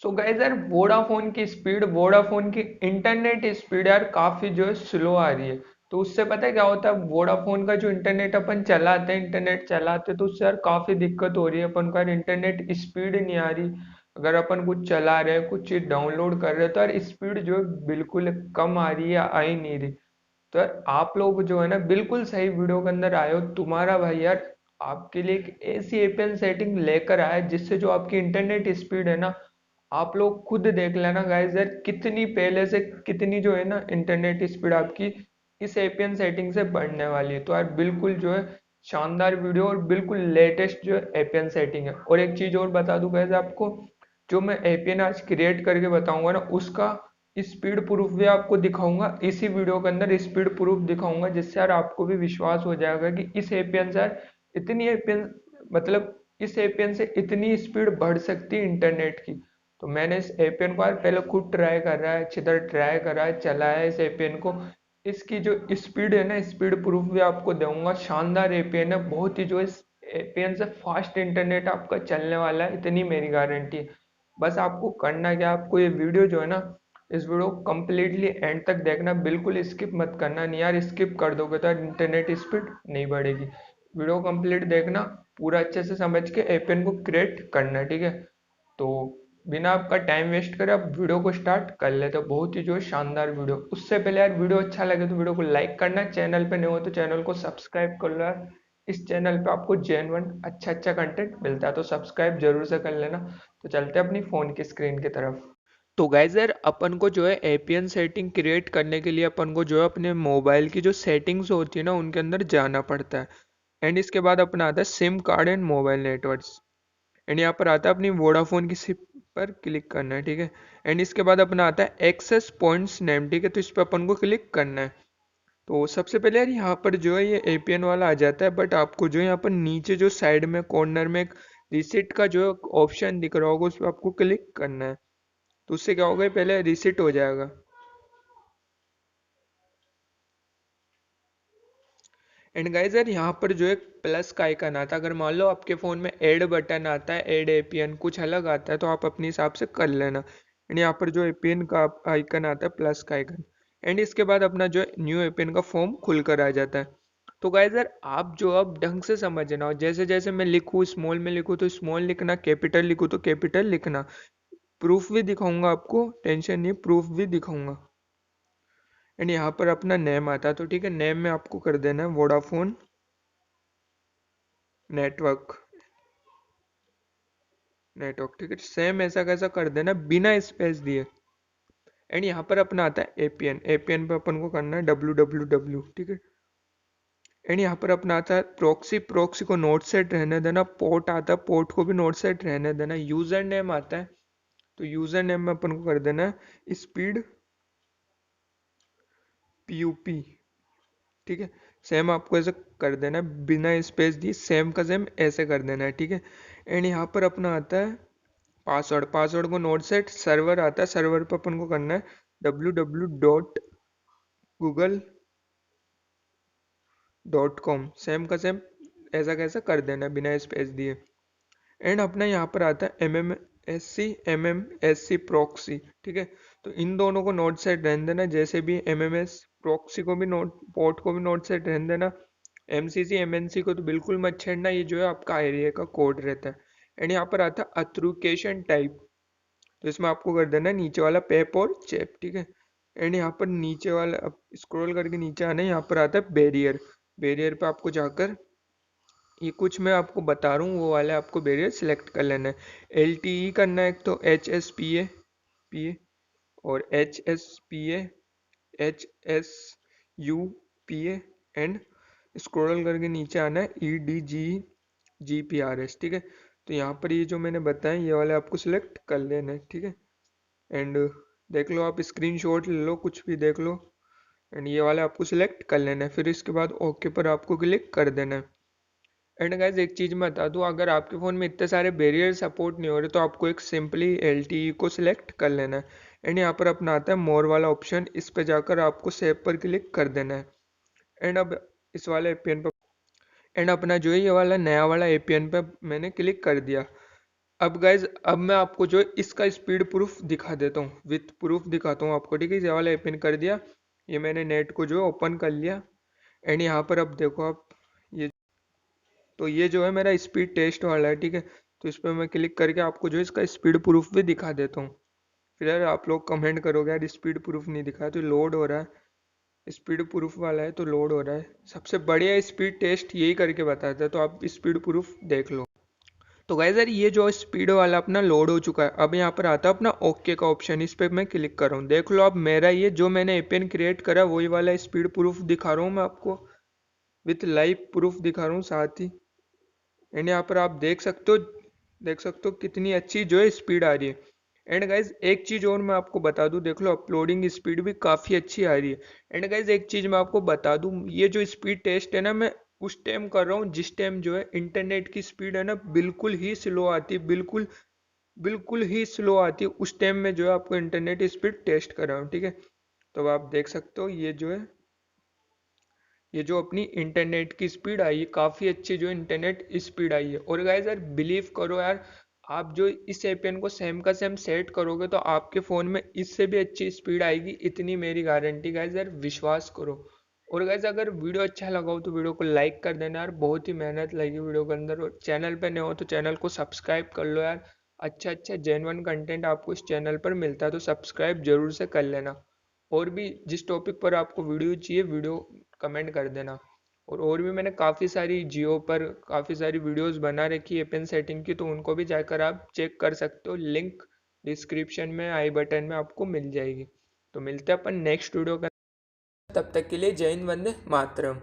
So guys यार Vodafone की internet speed यार काफी जो है स्लो आ रही है। तो उससे पता है क्या होता है, वोडाफोन का जो इंटरनेट अपन चलाते हैं, इंटरनेट चलाते हैं, तो उससे यार काफी दिक्कत हो रही है अपन को यार, इंटरनेट स्पीड नहीं आ रही। अगर अपन कुछ चला रहे हैं, कुछ चीज डाउनलोड कर रहे हैं, तो यार स्पीड जो है बिल्कुल कम आ रही है या आ ही नहीं रही। तो यार आप लोग जो है ना बिल्कुल सही वीडियो के अंदर आए हो। तुम्हारा भाई यार आपके लिए एक ऐसी एपीएन सेटिंग लेकर आया है, जिससे जो आपकी इंटरनेट स्पीड है ना, आप लोग खुद देख लेना गाइस यार, कितनी पहले से कितनी जो है ना इंटरनेट स्पीड आपकी इस एपीएन सेटिंग से बढ़ने वाली है। तो यार बिल्कुल जो है शानदार वीडियो और बिल्कुल लेटेस्ट जो एपीएन सेटिंग है। और एक चीज और बता दूं गाइस आपको, जो मैं एपीएन आज क्रिएट करके बताऊंगा ना, उसका स्पीड प्रूफ भी आपको दिखाऊंगा इसी वीडियो के अंदर। स्पीड प्रूफ दिखाऊंगा जिससे यार आपको भी विश्वास हो जाएगा कि इस एपीएन से यार इतनी एपीएन, मतलब इस एपीएन से इतनी स्पीड बढ़ सकती है इंटरनेट की। तो मैंने इस एपीएन को यार पहले खुद ट्राई कर रहा है, अच्छी तरह ट्राई कर रहा है, चलाया है इस एपीएन को। इसकी जो स्पीड है ना, स्पीड प्रूफ भी आपको दूंगा। शानदार एपीएन है, बहुत ही जो इस एपीएन से फास्ट इंटरनेट आपका चलने वाला है, इतनी मेरी गारंटी है। बस आपको करना क्या, आपको ये वीडियो जो है ना, इस वीडियो को कम्प्लीटली एंड तक देखना, बिल्कुल स्किप मत करना। नहीं यार स्किप कर दोगे तो इंटरनेट स्पीड नहीं बढ़ेगी। वीडियो कंप्लीट देखना, पूरा अच्छे से समझ के एपीएन को क्रिएट करना, ठीक है। तो बिना आपका टाइम वेस्ट करे आप वीडियो को स्टार्ट कर लेते हो। बहुत ही जो है शानदार वीडियो। उससे पहले यार वीडियो अच्छा लगे तो वीडियो को लाइक करना, चैनल पे नए हो तो चैनल को सब्सक्राइब कर लो यार। इस चैनल पे आपको जेन्युइन अच्छा अच्छा कंटेंट मिलता है, तो सब्सक्राइब जरूर से कर लेना। तो चलते हैं अपनी फ़ोन की स्क्रीन की तरफ। तो गाइज यार अपन को जो है एपीएन सेटिंग क्रिएट करने के लिए अपन को जो है अपने मोबाइल की जो सेटिंग्स होती है ना, उनके अंदर जाना पड़ता है। एंड इसके बाद अपना आता है SIM card and mobile networks. And यहाँ पर आता है अपनी वोडाफोन की सिम पर क्लिक करना है, ठीक है। एंड इसके बाद अपना आता है एक्सेस पॉइंट्स नेम, ठीक है, तो इस पर अपन को क्लिक करना है। तो सबसे पहले यार यहाँ पर जो है ये एपीएन वाला आ जाता है, बट आपको जो है यहाँ पर नीचे जो साइड में कॉर्नर में एक रिसिट का जो ऑप्शन दिख रहा होगा, उस पर आपको क्लिक करना है। तो उससे क्या होगा, पहले रिसिट हो जाएगा। एंड गाइज यार यहाँ पर जो एक प्लस का आइकन आता है, अगर मान लो आपके फ़ोन में ऐड बटन आता है, ऐड एपीएन कुछ अलग आता है, तो आप अपने हिसाब से कर लेना। एंड यहाँ पर जो एपीएन का आइकन आता है, प्लस का आइकन, एंड इसके बाद अपना जो न्यू एपीएन का फॉर्म खुल कर आ जाता है। तो गाइज यार आप जो अब ढंग से समझना हो, जैसे जैसे मैं लिखूँ स्मॉल में लिखूँ तो स्मॉल लिखना, कैपिटल लिखूँ तो कैपिटल लिखना। प्रूफ भी दिखाऊंगा आपको, टेंशन नहीं, प्रूफ भी दिखाऊंगा। एंड यहाँ पर अपना नेम आता है, तो ठीक है, नेम में आपको कर देना है वोडाफोन नेटवर्क। ठीक है, सेम ऐसा कैसा कर देना बिना स्पेस दिए। एंड यहाँ पर अपना आता है एपीएन, एपीएन पे अपन को करना है www, ठीक है। एंड यहाँ पर अपना आता है प्रॉक्सी, प्रॉक्सी को नोट सेट रहने देना। पोर्ट आता है, पोर्ट को भी नोट सेट रहने देना। यूजर नेम आता है, तो यूजर नेम में अपन को कर देना है स्पीड पीयूपी, ठीक है। सेम आपको ऐसे कर देना है बिना स्पेस दिए, सेम का सेम ऐसे कर देना है, ठीक है। एंड यहाँ पर अपना आता है पासवर्ड, पासवर्ड को नोट सेट। सर्वर आता है, सर्वर पर अपन को करना है www.google.com, सेम का सेम ऐसा कैसा कर देना है बिना स्पेस दिए। एंड अपना यहाँ पर आता है M M S C proxy, ठीक है। तो इन दोनों को नोट सेट रहने देना, जैसे भी एमएमएस प्रॉक्सी को भी नोट, पोर्ट को भी नोट सेट रहने देना। एमसीसी एमएनसी को तो बिल्कुल मत छेड़ना, ये जो है आपका एरिया का कोड रहता है। एंड यहाँ पर आता है अथ्रुकेशन टाइप, तो इसमें आपको कर देना है नीचे वाला पेप और चेप, ठीक है। एंड यहाँ पर नीचे वाला अब स्क्रॉल करके नीचे आना है, यहाँ पर आता है बैरियर। बैरियर पे आपको जाकर ये कुछ मैं आपको बता रहा हूँ वो वाले आपको बैरियर सिलेक्ट कर लेना है। एल करना है, एक तो एच एस पी ए और HSPA एंड स्क्रॉल करके नीचे आना है EDGPRS, ठीक है। तो यहाँ पर ये जो मैंने बताया ये वाले आपको सिलेक्ट कर लेना है, ठीक है। एंड देख लो, आप स्क्रीनशॉट ले लो, कुछ भी देख लो। एंड ये वाले आपको सिलेक्ट कर लेना है, फिर इसके बाद ओके पर आपको क्लिक कर देना है। एंड गाइज एक चीज़ मैं बता दूँ, अगर आपके फ़ोन में इतने सारे बैरियर सपोर्ट नहीं हो रहे, तो आपको एक सिंपली LTE को सिलेक्ट कर लेना है। एंड यहाँ पर अपना आता है मोर वाला ऑप्शन, इस पर जाकर आपको सेव पर क्लिक कर देना है। एंड अब इस वाले एपीएन पर, एंड अपना जो है ये वाला नया वाला एपीएन पे मैंने क्लिक कर दिया। अब गाइज अब मैं आपको जो है इसका स्पीड प्रूफ दिखा देता हूँ, विथ प्रूफ दिखाता हूँ आपको, ठीक है। ये वाला एपन कर दिया, ये मैंने नेट को जो है ओपन कर लिया, एंड यहाँ पर अब देखो आप, ये तो ये जो है मेरा स्पीड टेस्ट वाला है, ठीक है। तो इस पर मैं क्लिक करके आपको जो है इसका स्पीड प्रूफ भी दिखा देता हूँ। फिर यार आप लोग कमेंट करोगे यार स्पीड प्रूफ नहीं दिखाया, तो लोड हो रहा है, स्पीड प्रूफ वाला है तो लोड हो रहा है। सबसे बढ़िया स्पीड टेस्ट यही करके बताता है, तो आप स्पीड प्रूफ देख लो। तो गाइस यार ये जो स्पीड वाला अपना लोड हो चुका है, अब यहाँ पर आता है अपना ओके का ऑप्शन, इस पर मैं क्लिक कर रहा हूँ। देख लो अब मेरा ये जो मैंने एपीएन क्रिएट करा वही वाला स्पीड प्रूफ दिखा रहा हूँ मैं आपको, विथ लाइव प्रूफ दिखा रहा हूँ साथ ही। एंड यहाँ पर आप देख सकते हो कितनी अच्छी जो है स्पीड आ रही है। एंड गाइज एक चीज और मैं आपको बता दूं, देख लो अपलोडिंग स्पीड भी काफी अच्छी आ रही है। एंड गाइज एक चीज मैं आपको बता दूं, ये जो स्पीड टेस्ट है ना, मैं उस टाइम कर रहा हूँ जिस टाइम जो है इंटरनेट की स्पीड है ना बिल्कुल ही स्लो आती है, बिल्कुल बिल्कुल ही स्लो आती है, उस टाइम में जो है आपको इंटरनेट स्पीड टेस्ट कर रहा हूँ, ठीक है। तो अब आप देख सकते हो ये जो अपनी इंटरनेट की स्पीड आई है, काफ़ी अच्छी जो इंटरनेट स्पीड आई है। और गाइस यार बिलीव करो यार, आप जो इस एपीएन को सेम का सेम सेट करोगे तो आपके फ़ोन में इससे भी अच्छी स्पीड आएगी, इतनी मेरी गारंटी। गाइस यार विश्वास करो। और गाइस अगर वीडियो अच्छा लगा हो तो वीडियो को लाइक कर देना यार, बहुत ही मेहनत लगी वीडियो के अंदर। और चैनल पे नए हो तो चैनल को सब्सक्राइब कर लो यार, अच्छा अच्छा जेन्युइन कंटेंट आपको इस चैनल पर मिलता है, तो सब्सक्राइब जरूर से कर लेना। और भी जिस टॉपिक पर आपको वीडियो चाहिए, वीडियो कमेंट कर देना। और भी मैंने काफ़ी सारी जियो पर काफ़ी सारी वीडियोस बना रखी है एपीएन सेटिंग की, तो उनको भी जाकर आप चेक कर सकते हो, लिंक डिस्क्रिप्शन में आई बटन में आपको मिल जाएगी। तो मिलते हैं अपन नेक्स्ट वीडियो का, तब तक के लिए जय हिंद, वंदे मातरम।